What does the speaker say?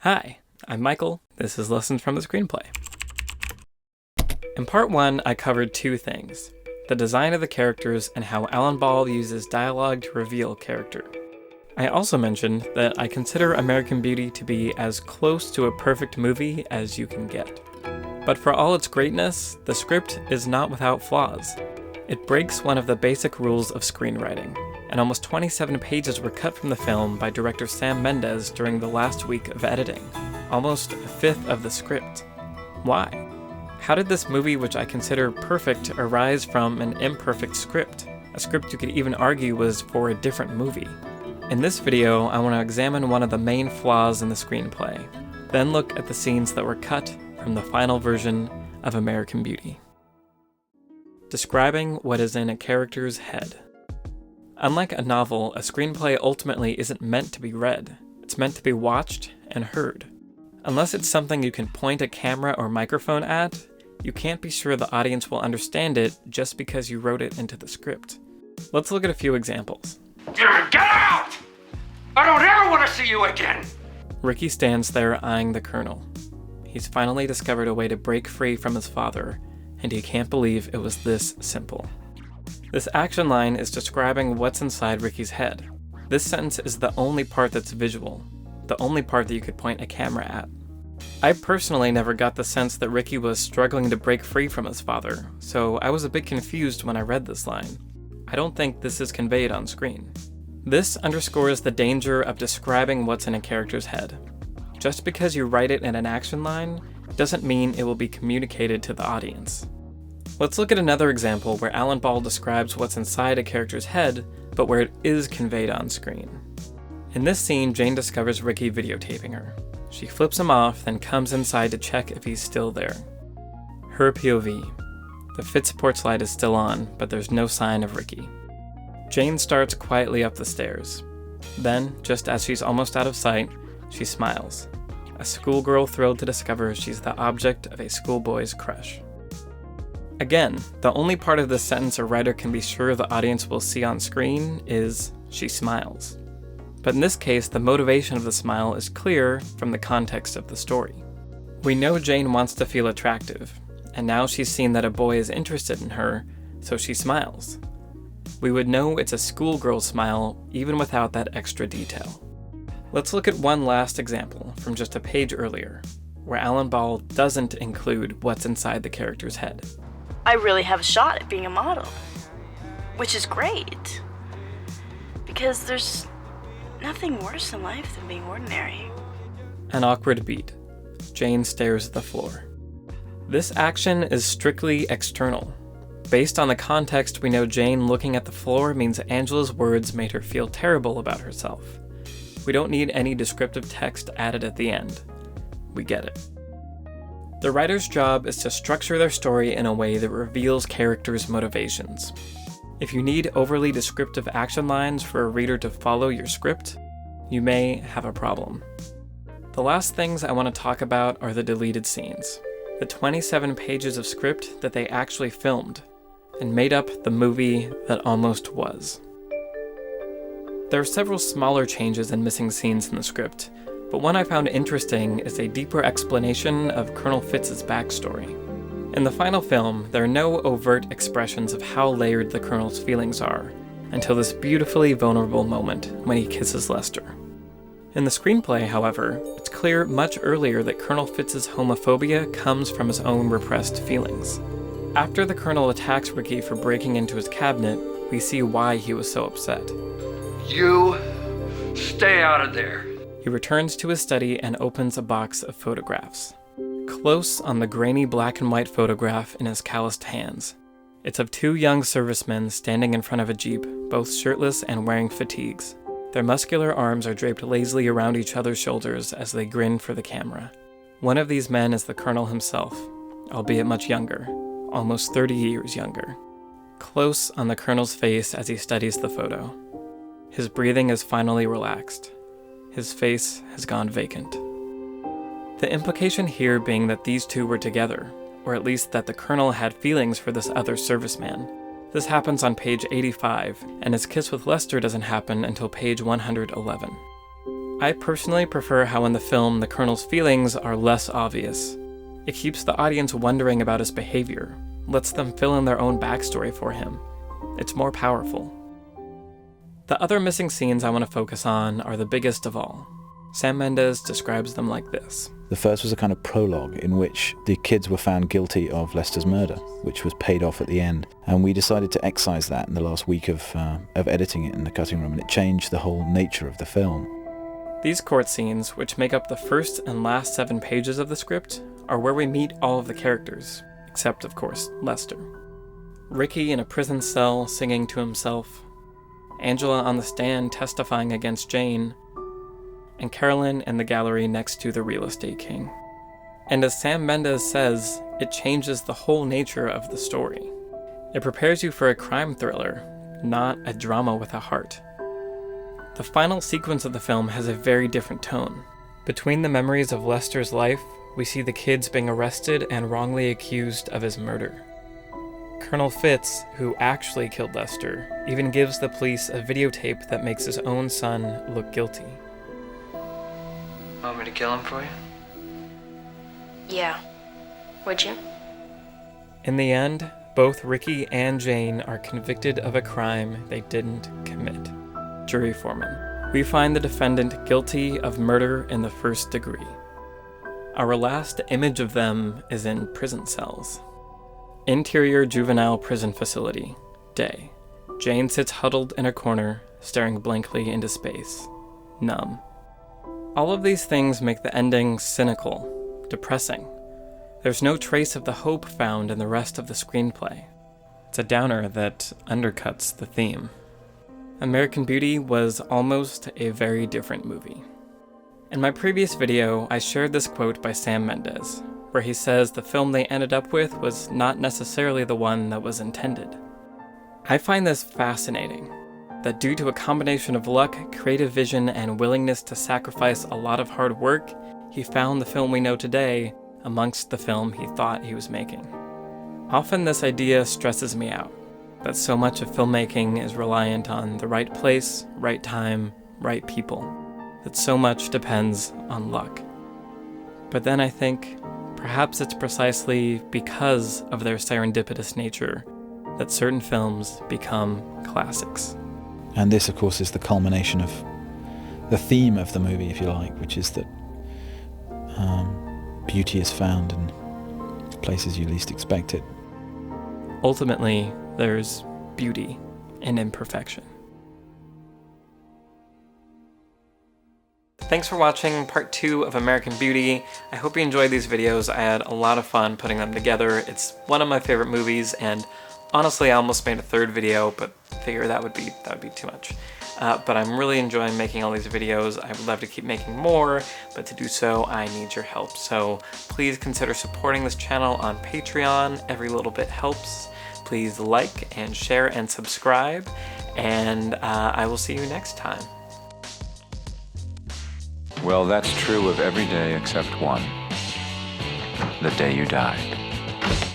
Hi, I'm Michael. This is Lessons from the Screenplay. In part 1, I covered two things: the design of the characters and how Alan Ball uses dialogue to reveal character. I also mentioned that I consider American Beauty to be as close to a perfect movie as you can get. But for all its greatness, the script is not without flaws. It breaks one of the basic rules of screenwriting, and almost 27 pages were cut from the film by director Sam Mendes during the last week of editing, almost a fifth of the script. Why? How did this movie, which I consider perfect, arise from an imperfect script? A script you could even argue was for a different movie. In this video, I want to examine one of the main flaws in the screenplay, then look at the scenes that were cut from the final version of American Beauty. Describing what is in a character's head. Unlike a novel, a screenplay ultimately isn't meant to be read. It's meant to be watched and heard. Unless it's something you can point a camera or microphone at, you can't be sure the audience will understand it just because you wrote it into the script. Let's look at a few examples. Get out! I don't ever want to see you again! Ricky stands there eyeing the Colonel. He's finally discovered a way to break free from his father, and he can't believe it was this simple. This action line is describing what's inside Ricky's head. This sentence is the only part that's visual, the only part that you could point a camera at. I personally never got the sense that Ricky was struggling to break free from his father, so I was a bit confused when I read this line. I don't think this is conveyed on screen. This underscores the danger of describing what's in a character's head. Just because you write it in an action line doesn't mean it will be communicated to the audience. Let's look at another example where Alan Ball describes what's inside a character's head, but where it is conveyed on screen. In this scene, Jane discovers Ricky videotaping her. She flips him off, then comes inside to check if he's still there. Her POV. The fit support slide is still on, but there's no sign of Ricky. Jane starts quietly up the stairs. Then, just as she's almost out of sight, she smiles. A schoolgirl thrilled to discover she's the object of a schoolboy's crush. Again, the only part of this sentence a writer can be sure the audience will see on screen is she smiles. But in this case, the motivation of the smile is clear from the context of the story. We know Jane wants to feel attractive, and now she's seen that a boy is interested in her, so she smiles. We would know it's a schoolgirl smile even without that extra detail. Let's look at one last example from just a page earlier, where Alan Ball doesn't include what's inside the character's head. I really have a shot at being a model, which is great, because there's nothing worse in life than being ordinary. An awkward beat. Jane stares at the floor. This action is strictly external. Based on the context, we know Jane looking at the floor means Angela's words made her feel terrible about herself. We don't need any descriptive text added at the end. We get it. The writer's job is to structure their story in a way that reveals characters' motivations. If you need overly descriptive action lines for a reader to follow your script, you may have a problem. The last things I want to talk about are the deleted scenes, the 27 pages of script that they actually filmed and made up the movie that almost was. There are several smaller changes and missing scenes in the script, but one I found interesting is a deeper explanation of Colonel Fitz's backstory. In the final film, there are no overt expressions of how layered the Colonel's feelings are, until this beautifully vulnerable moment when he kisses Lester. In the screenplay, however, it's clear much earlier that Colonel Fitz's homophobia comes from his own repressed feelings. After the Colonel attacks Ricky for breaking into his cabinet, we see why he was so upset. You stay out of there. He returns to his study and opens a box of photographs. Close on the grainy black and white photograph in his calloused hands. It's of two young servicemen standing in front of a jeep, both shirtless and wearing fatigues. Their muscular arms are draped lazily around each other's shoulders as they grin for the camera. One of these men is the Colonel himself, albeit much younger, almost 30 years younger. Close on the Colonel's face as he studies the photo. His breathing is finally relaxed. His face has gone vacant. The implication here being that these two were together, or at least that the Colonel had feelings for this other serviceman. This happens on page 85, and his kiss with Lester doesn't happen until page 111. I personally prefer how in the film the Colonel's feelings are less obvious. It keeps the audience wondering about his behavior, lets them fill in their own backstory for him. It's more powerful. The other missing scenes I want to focus on are the biggest of all. Sam Mendes describes them like this. The first was a kind of prologue in which the kids were found guilty of Lester's murder, which was paid off at the end. And we decided to excise that in the last week of editing it in the cutting room, and it changed the whole nature of the film. These court scenes, which make up the first and last 7 pages of the script, are where we meet all of the characters, except, of course, Lester. Ricky in a prison cell singing to himself, Angela on the stand testifying against Jane, and Carolyn in the gallery next to the real estate king. And as Sam Mendes says, it changes the whole nature of the story. It prepares you for a crime thriller, not a drama with a heart. The final sequence of the film has a very different tone. Between the memories of Lester's life, we see the kids being arrested and wrongly accused of his murder. Colonel Fitz, who actually killed Lester, even gives the police a videotape that makes his own son look guilty. Want me to kill him for you? Yeah. Would you? In the end, both Ricky and Jane are convicted of a crime they didn't commit. Jury foreman. We find the defendant guilty of murder in the first degree. Our last image of them is in prison cells. Interior juvenile prison facility. Day. Jane sits huddled in a corner, staring blankly into space. Numb. All of these things make the ending cynical, depressing. There's no trace of the hope found in the rest of the screenplay. It's a downer that undercuts the theme. American Beauty was almost a very different movie. In my previous video, I shared this quote by Sam Mendes, where he says the film they ended up with was not necessarily the one that was intended. I find this fascinating, that due to a combination of luck, creative vision, and willingness to sacrifice a lot of hard work, he found the film we know today amongst the film he thought he was making. Often this idea stresses me out, that so much of filmmaking is reliant on the right place, right time, right people, that so much depends on luck. But then I think, perhaps it's precisely because of their serendipitous nature that certain films become classics. And this, of course, is the culmination of the theme of the movie, if you like, which is that beauty is found in places you least expect it. Ultimately, there's beauty in imperfection. Thanks for watching part 2 of American Beauty. I hope you enjoyed these videos. I had a lot of fun putting them together. It's one of my favorite movies, and honestly, I almost made a 3rd video, but figure that would be too much. But I'm really enjoying making all these videos. I would love to keep making more, but to do so, I need your help. So please consider supporting this channel on Patreon. Every little bit helps. Please like and share and subscribe, and I will see you next time. Well, that's true of every day except one. The day you die.